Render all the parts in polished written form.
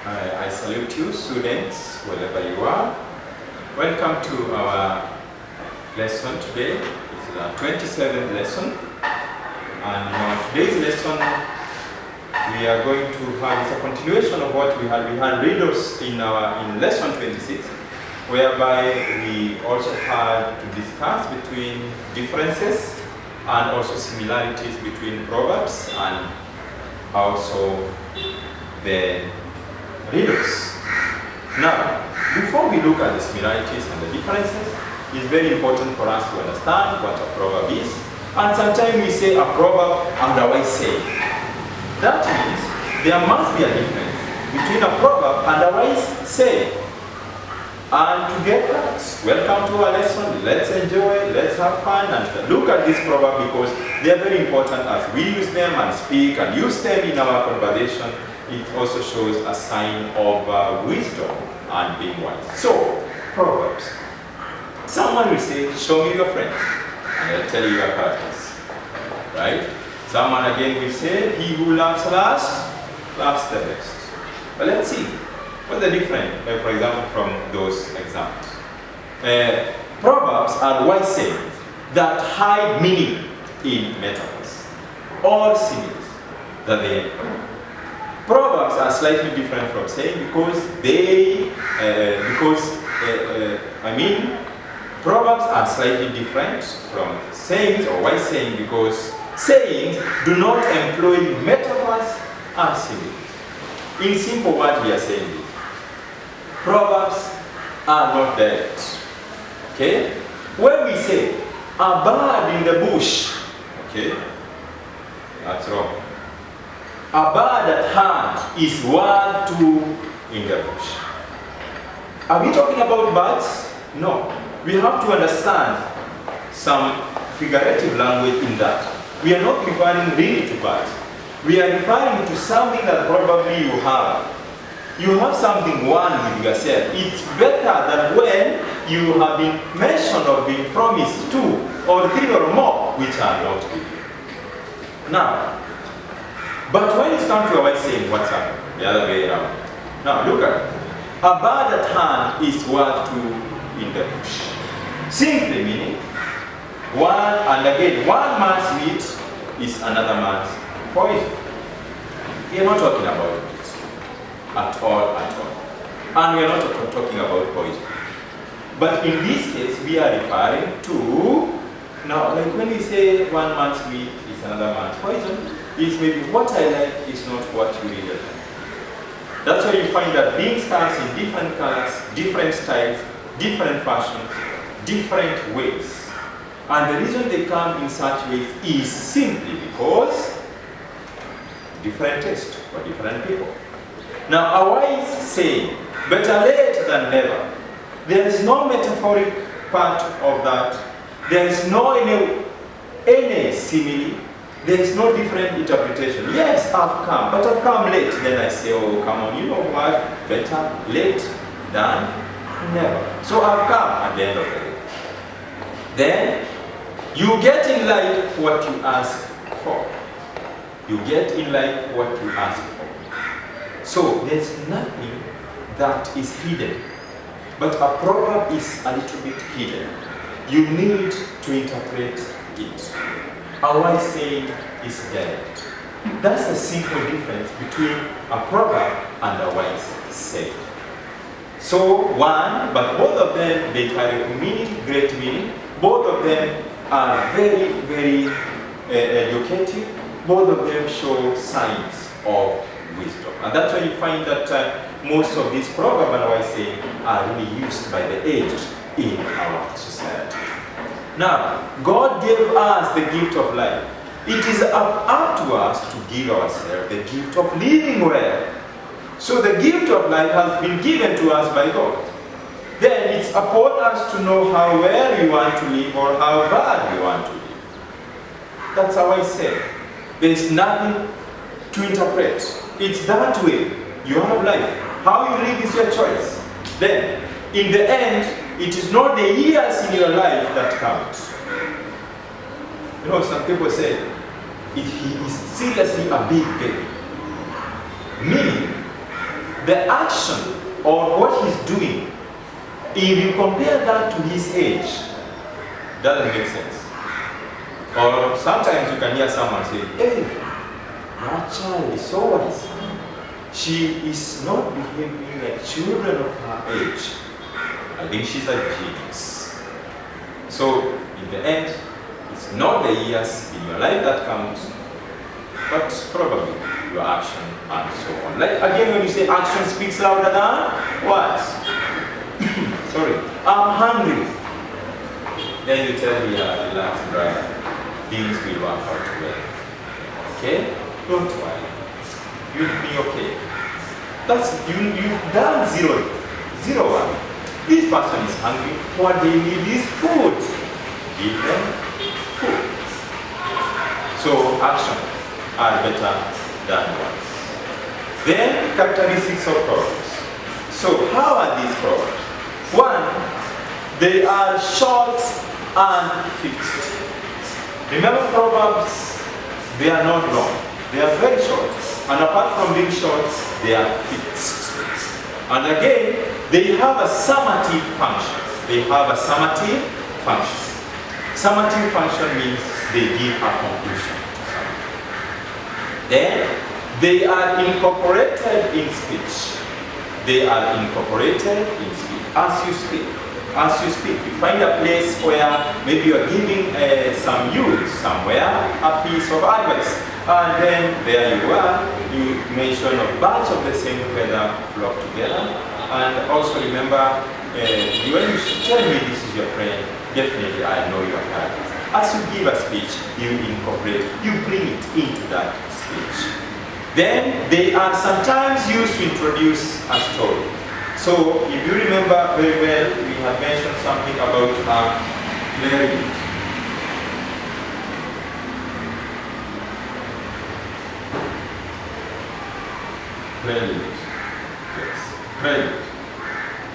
I salute you, students, wherever you are. Welcome to our lesson today. It's our 27th lesson. And in our today's lesson, we are going to have a continuation of what we had. We had riddles in lesson 26, whereby we also had to discuss between differences and also similarities between proverbs and also the riddles. Now, before we look at the similarities and the differences, it's very important for us to understand what a proverb is. And sometimes we say a proverb and a wise saying. That means there must be a difference between a proverb and a wise saying. And to get that, welcome to our lesson. Let's enjoy, let's have fun, and look at this proverb because they are very important as we use them and speak and use them in our conversation. It also shows a sign of wisdom and being wise. So, proverbs. Someone will say, show me your friend, and I'll tell you your characters. Right? Someone again will say, he who laughs last, laughs the best. But let's see. What's the difference, for example, from those examples? Proverbs are wise sayings that hide meaning in metaphors or similes that they employ. Proverbs are slightly different from saying because proverbs are slightly different from sayings or wise saying because sayings do not employ metaphors and similes. In simple words, we are saying this. Proverbs are not direct. Okay? When we say a bird in the bush, okay, that's wrong. A bird at hand is worth two in the bush. Are we talking about birds? No. We have to understand some figurative language in that. We are not referring really to birds. We are referring to something that probably you have. You have something one with yourself. It's better than when you have been mentioned or been promised two or three or more, which are not with you. Now, but when it comes to a wise saying, what's happening? The other way around. Now, look at it. A bird at hand is worth two in the bush. Simply meaning, one man's meat is another man's poison. We are not talking about it at all. And we are not talking about poison. But in this case, we are referring to, now, like when we say one man's meat is another man's poison, is maybe what I like is not what you really like. That's why you find that beans comes in different colors, different styles, different fashions, different ways. And the reason they come in such ways is simply because different taste for different people. Now, a wise saying, better late than never. There is no metaphoric part of that. There is no any simile. There is no different interpretation. Yes, I've come, but I've come late. Then I say, oh, come on, you know what? Better late than never. So I've come at the end of the day. Then, you get in life what you ask for. You get in life what you ask for. So, there's nothing that is hidden. But a proverb is a little bit hidden. You need to interpret it. A wise saying is direct. That's the simple difference between a proverb and a wise saying. So but both of them, they carry meaning, great meaning. Both of them are very, very educative. Both of them show signs of wisdom. And that's why you find that most of these proverbs and wise saying are really used by the aged in our society. Now, God gave us the gift of life. It is up to us to give ourselves the gift of living well. So the gift of life has been given to us by God. Then it's upon us to know how well we want to live or how bad we want to live. That's how I say. There is nothing to interpret. It's that way. You have life. How you live is your choice. Then, in the end, it is not the years in your life that count. You know, some people say, if he is seriously a big baby, meaning the action or what he's doing, if you compare that to his age, doesn't make sense. Or sometimes you can hear someone say, hey, that child is so wise. She is not behaving like children of her age. I think she's a genius. So, in the end, it's not the years in your life that count, but probably your action and so on. Like again, when you say action speaks louder than what? Sorry, I'm hungry. Then you tell me, relax, Brian. Things will work out well. Okay? Don't worry. You'll be okay. That's you've done 0-1. This person is hungry. What they need is food. Give them food. So action are better than words. Then characteristics of proverbs. So how are these proverbs? One, they are short and fixed. Remember, proverbs, they are not long. They are very short. And apart from being short, they are fixed. And again, they have a summative function. They have a summative function. Summative function means they give a conclusion. Then, they are incorporated in speech. They are incorporated in speech. As you speak, you find a place where maybe you are giving some youth somewhere a piece of advice. And then there you are, you mention of birds of the same feather flock together. And also remember, when you tell me this is your friend, definitely I know your character. As you give a speech, you incorporate, you bring it into that speech. Then they are sometimes used to introduce a story. So if you remember very well, we have mentioned something about prelude. Prelude. Yes. Prelude.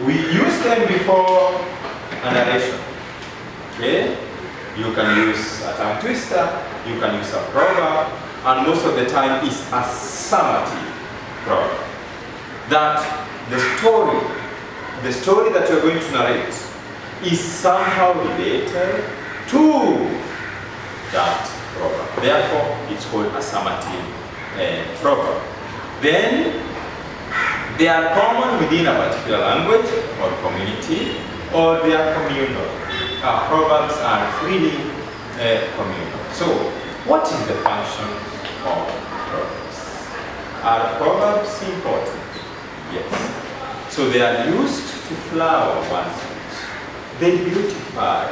We use them before a narration. Okay? You can use a tongue twister, you can use a proverb, and most of the time it's a summative proverb. That the story that you're going to narrate is somehow related to that proverb. Therefore, it's called a summative proverb. Then, they are common within a particular language or community, or they are communal. Proverbs are really communal. So, what is the function of proverbs? Are proverbs important? Yes. So they are used to flower one's speech. They beautify.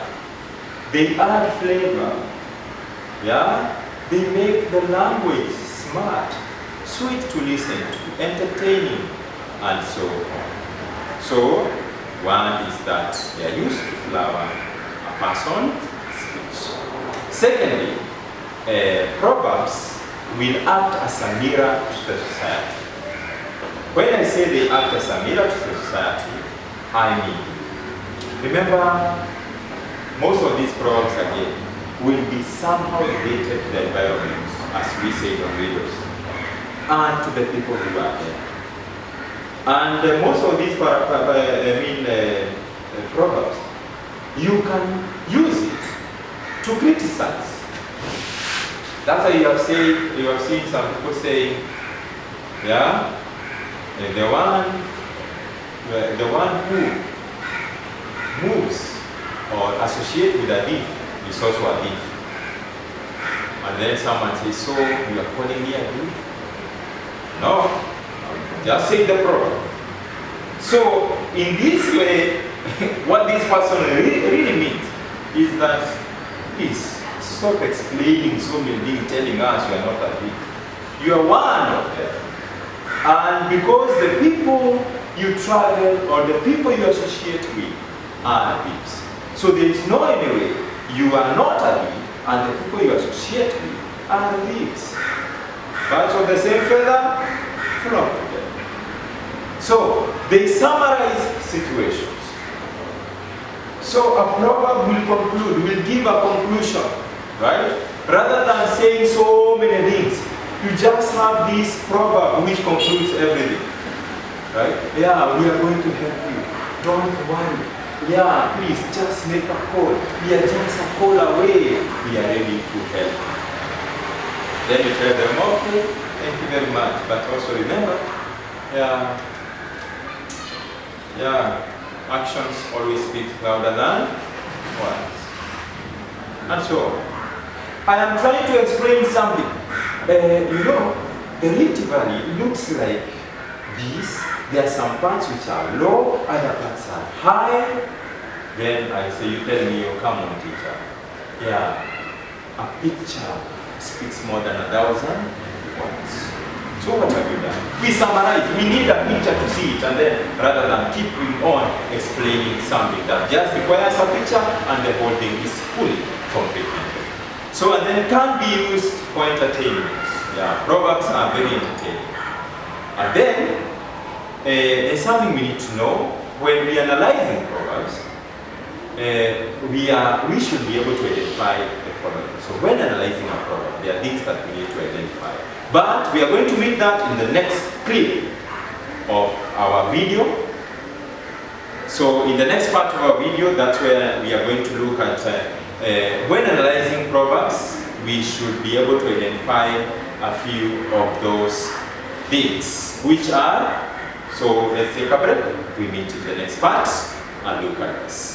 They add flavor. Yeah? They make the language smart, sweet to listen to, entertaining, and so on. So, one is that they are used to flower a person's speech. Secondly, proverbs will act as a mirror to the society. When I say they act as a mirror to the society, I mean, remember, most of these proverbs again will be somehow related to the environment, as we say on videos, and to the people who are there. And most of these proverbs, you can use it to criticize. That's why you have seen some people saying, yeah, the one who moves or associates with a thief is also a thief. And then someone says, so you are calling me a thief? No, just say the proverb. So in this way, what this person really means is that please stop explaining so many things, telling us you are not a thief. You are one of them. And because the people you travel or the people you associate with are thieves. So there is no any way you are not a thief and the people you associate with are thieves. Birds of the same feather flock together. So they summarize situations. So a proverb will conclude, will give a conclusion, right? Rather than saying so many things, you just have this proverb which concludes everything. right? Yeah, we are going to help you. Don't worry. Yeah, please just make a call. We are just a call away. We are ready to help. Then you tell them, okay, thank you very much. But also remember, actions always speak louder than words. And so, I am trying to explain something. You know, the Rift Valley looks like this. There are some parts which are low, other parts are high. Then I say, you tell me, oh, come on, teacher. Yeah, a picture speaks more than 1,000 words. So what have you done? We summarize. We need a picture to see it, and then rather than keeping on explaining something that just requires a picture and the whole thing is fully comprehended. So and then can be used for entertainment. Yeah, proverbs are very entertaining. And then there's something we need to know when we are analyzing proverbs. We should be able to identify the following. So when analyzing a proverb, there are things that we need to identify. But we are going to meet that in the next clip of our video. So in the next part of our video, that's where we are going to look at when analyzing proverbs, we should be able to identify a few of those things, which are, so let's take a break. We meet in the next part and look at this.